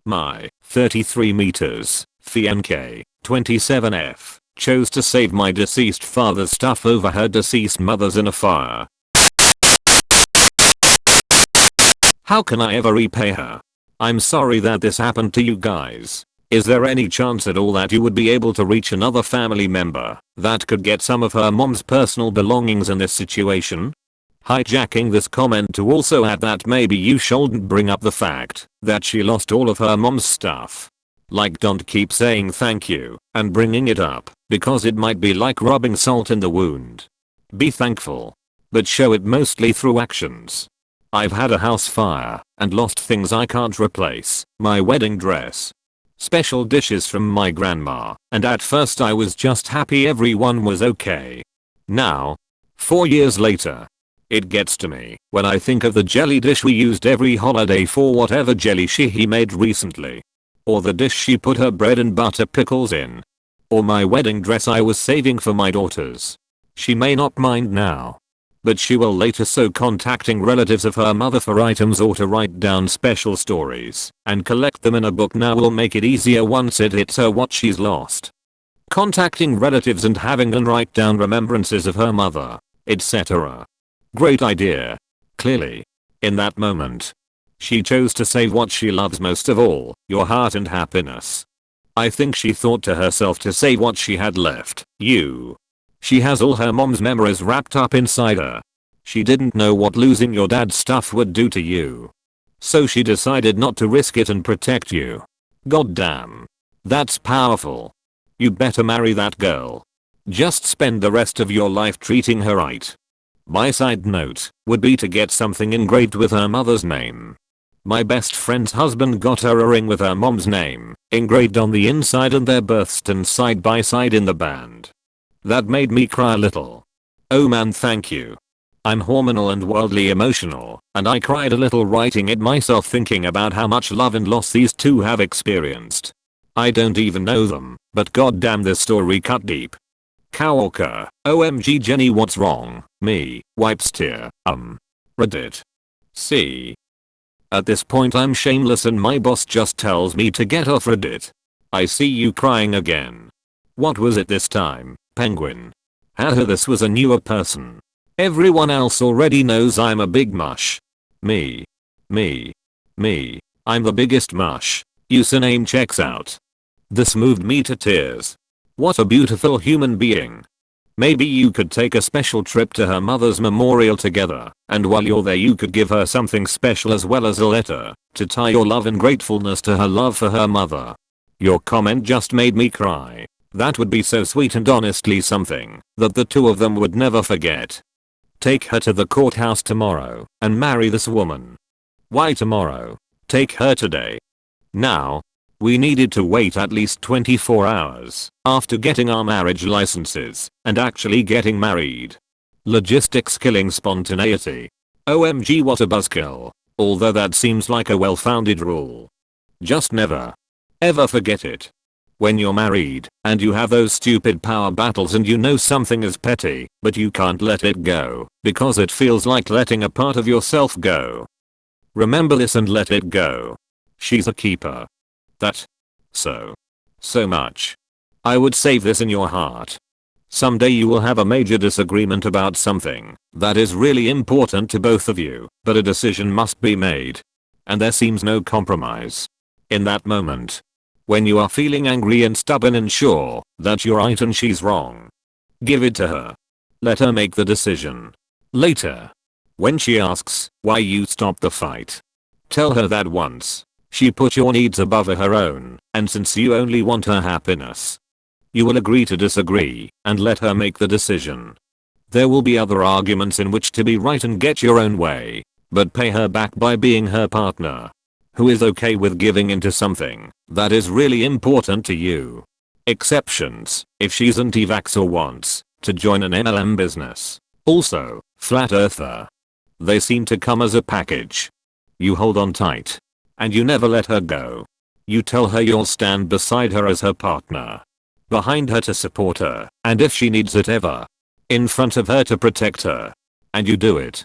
My 33 meters, fiancée, 27F, chose to save my deceased father's stuff over her deceased mother's in a fire. How can I ever repay her? I'm sorry that this happened to you guys. Is there any chance at all that you would be able to reach another family member that could get some of her mom's personal belongings in this situation? Hijacking this comment to also add that maybe you shouldn't bring up the fact that she lost all of her mom's stuff. Like, don't keep saying thank you and bringing it up because it might be like rubbing salt in the wound. Be thankful, but show it mostly through actions. I've had a house fire and lost things I can't replace, my wedding dress, special dishes from my grandma, and at first I was just happy everyone was okay. Now, 4 years later, it gets to me when I think of the jelly dish we used every holiday for whatever jelly he made recently. Or the dish she put her bread and butter pickles in. Or my wedding dress I was saving for my daughters. She may not mind now, but she will later, so contacting relatives of her mother for items or to write down special stories and collect them in a book now will make it easier once it hits her what she's lost. Contacting relatives and having them write down remembrances of her mother, etc. Great idea. Clearly, in that moment, she chose to save what she loves most of all, your heart and happiness. I think she thought to herself to save what she had left, you. She has all her mom's memories wrapped up inside her. She didn't know what losing your dad's stuff would do to you. So she decided not to risk it and protect you. Goddamn. That's powerful. You better marry that girl. Just spend the rest of your life treating her right. My side note would be to get something engraved with her mother's name. My best friend's husband got her a ring with her mom's name engraved on the inside and their births stand side by side in the band. That made me cry a little. Oh man, thank you. I'm hormonal and wildly emotional, and I cried a little writing it myself thinking about how much love and loss these two have experienced. I don't even know them, but goddamn this story cut deep. Coworker, OMG Jenny, what's wrong? Me, wipes tear, Reddit. See. At this point I'm shameless and my boss just tells me to get off Reddit. I see you crying again. What was it this time, Penguin? Haha, this was a newer person. Everyone else already knows I'm a big mush. Me. I'm the biggest mush. Username checks out. This moved me to tears. What a beautiful human being. Maybe you could take a special trip to her mother's memorial together, and while you're there you could give her something special as well as a letter to tie your love and gratefulness to her love for her mother. Your comment just made me cry. That would be so sweet and honestly something that the two of them would never forget. Take her to the courthouse tomorrow and marry this woman. Why tomorrow? Take her today. Now. We needed to wait at least 24 hours after getting our marriage licenses and actually getting married. Logistics killing spontaneity. OMG, what a buzzkill. Although that seems like a well-founded rule. Just never, ever forget it. When you're married and you have those stupid power battles and you know something is petty, but you can't let it go because it feels like letting a part of yourself go. Remember this and let it go. She's a keeper. That. So much. I would save this in your heart. Someday you will have a major disagreement about something that is really important to both of you, but a decision must be made. And there seems no compromise. In that moment, when you are feeling angry and stubborn and sure that you're right and she's wrong, give it to her. Let her make the decision. Later, when she asks why you stopped the fight, tell her that once she put your needs above her own, and since you only want her happiness, you will agree to disagree and let her make the decision. There will be other arguments in which to be right and get your own way, but pay her back by being her partner, who is okay with giving into something that is really important to you. Exceptions, if she's anti-vax or wants to join an MLM business. Also, flat earther. They seem to come as a package. You hold on tight. And you never let her go. You tell her you'll stand beside her as her partner. Behind her to support her, and if she needs it ever, in front of her to protect her. And you do it.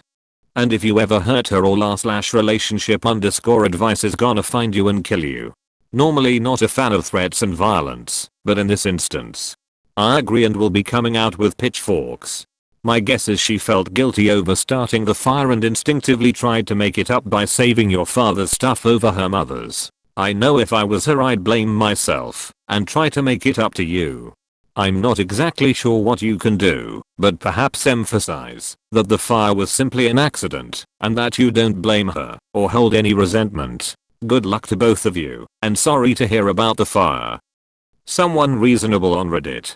And if you ever hurt her or /relationship_advice is gonna find you and kill you. Normally not a fan of threats and violence, but in this instance, I agree and will be coming out with pitchforks. My guess is she felt guilty over starting the fire and instinctively tried to make it up by saving your father's stuff over her mother's. I know if I was her I'd blame myself and try to make it up to you. I'm not exactly sure what you can do, but perhaps emphasize that the fire was simply an accident and that you don't blame her or hold any resentment. Good luck to both of you and sorry to hear about the fire. Someone reasonable on Reddit.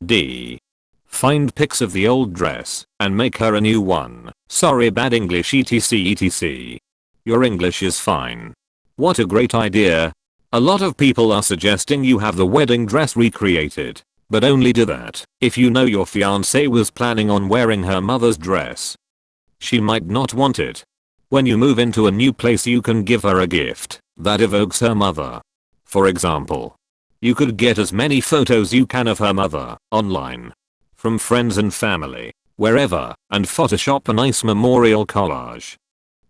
D. Find pics of the old dress and make her a new one. Sorry bad English etc. Your English is fine. What a great idea. A lot of people are suggesting you have the wedding dress recreated, but only do that if you know your fiancée was planning on wearing her mother's dress. She might not want it. When you move into a new place you can give her a gift that evokes her mother. For example, you could get as many photos you can of her mother online, from friends and family, wherever, and Photoshop a nice memorial collage.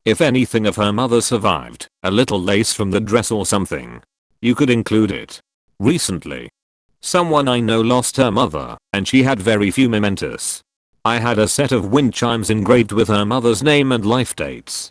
If anything of her mother survived, a little lace from the dress or something, you could include it. Recently, someone I know lost her mother, and she had very few mementos. I had a set of wind chimes engraved with her mother's name and life dates.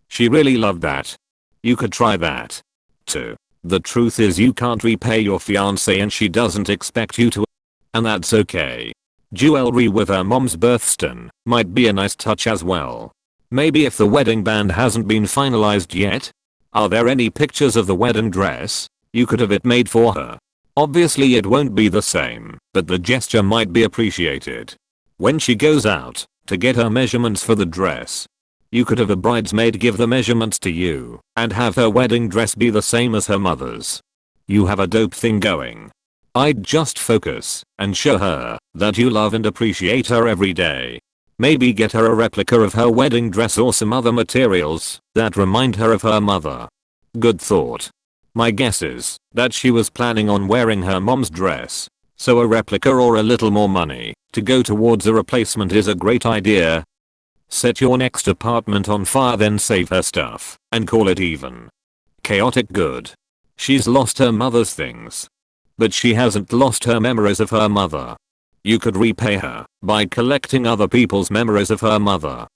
She really loved that. You could try that. 2. The truth is you can't repay your fiancée and she doesn't expect you to. And that's okay. Jewelry with her mom's birthstone might be a nice touch as well. Maybe if the wedding band hasn't been finalized yet. Are there any pictures of the wedding dress? You could have it made for her. Obviously it won't be the same, but the gesture might be appreciated. When she goes out to get her measurements for the dress, you could have a bridesmaid give the measurements to you and have her wedding dress be the same as her mother's. You have a dope thing going. I'd just focus and show her that you love and appreciate her every day. Maybe get her a replica of her wedding dress or some other materials that remind her of her mother. Good thought. My guess is that she was planning on wearing her mom's dress, so a replica or a little more money to go towards a replacement is a great idea. Set your next apartment on fire then save her stuff and call it even. Chaotic good. She's lost her mother's things, but she hasn't lost her memories of her mother. You could repay her by collecting other people's memories of her mother.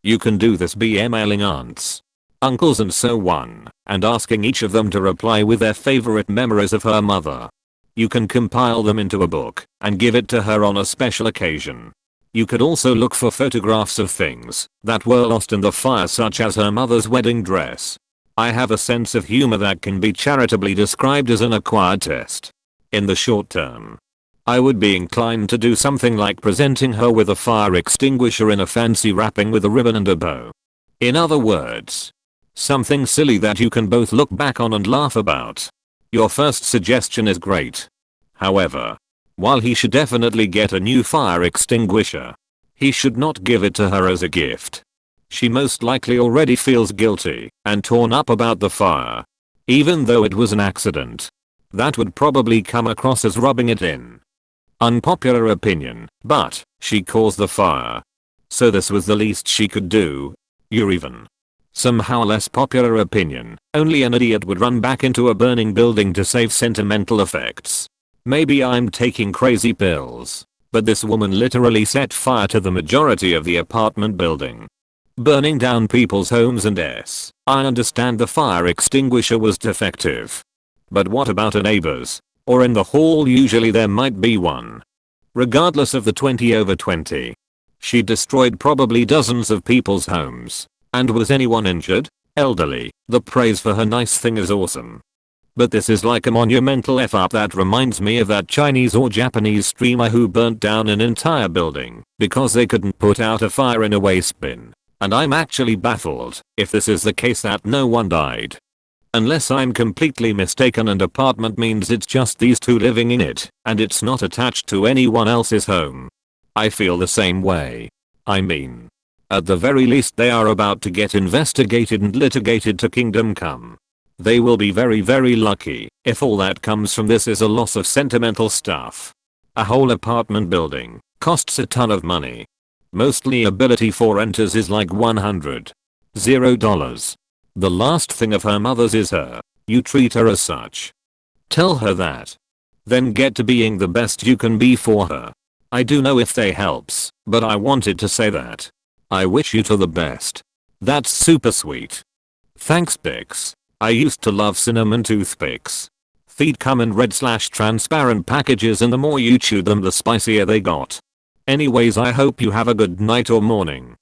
You can do this by emailing aunts, uncles and so on, and asking each of them to reply with their favorite memories of her mother. You can compile them into a book and give it to her on a special occasion. You could also look for photographs of things that were lost in the fire such as her mother's wedding dress. I have a sense of humor that can be charitably described as an acquired taste. In the short term, I would be inclined to do something like presenting her with a fire extinguisher in a fancy wrapping with a ribbon and a bow. In other words, something silly that you can both look back on and laugh about. Your first suggestion is great. However, while he should definitely get a new fire extinguisher, he should not give it to her as a gift. She most likely already feels guilty and torn up about the fire, even though it was an accident. That would probably come across as rubbing it in. Unpopular opinion, but she caused the fire, so this was the least she could do. You're even. Somehow less popular opinion, only an idiot would run back into a burning building to save sentimental effects. Maybe I'm taking crazy pills, but this woman literally set fire to the majority of the apartment building, burning down people's homes and I understand the fire extinguisher was defective. But what about a neighbor's? Or in the hall? Usually there might be one. Regardless of the 20/20. She destroyed probably dozens of people's homes. And was anyone injured? Elderly. The praise for her nice thing is awesome. But this is like a monumental F up that reminds me of that Chinese or Japanese streamer who burnt down an entire building because they couldn't put out a fire in a waste bin. And I'm actually baffled if this is the case that no one died. Unless I'm completely mistaken and apartment means it's just these two living in it and it's not attached to anyone else's home. I feel the same way. I mean, at the very least they are about to get investigated and litigated to kingdom come. They will be very lucky if all that comes from this is a loss of sentimental stuff. A whole apartment building costs a ton of money. Mostly ability for renters is like $100. The last thing of her mother's is her You treat her as such. Tell her that. Then get to being the best you can be for her. I do know if they helps, but I wanted to say that. I wish you to the best. That's super sweet. Thanks Pix. I used to love cinnamon toothpicks. They'd come in red/transparent packages and the more you chewed them the spicier they got. Anyways, I hope you have a good night or morning.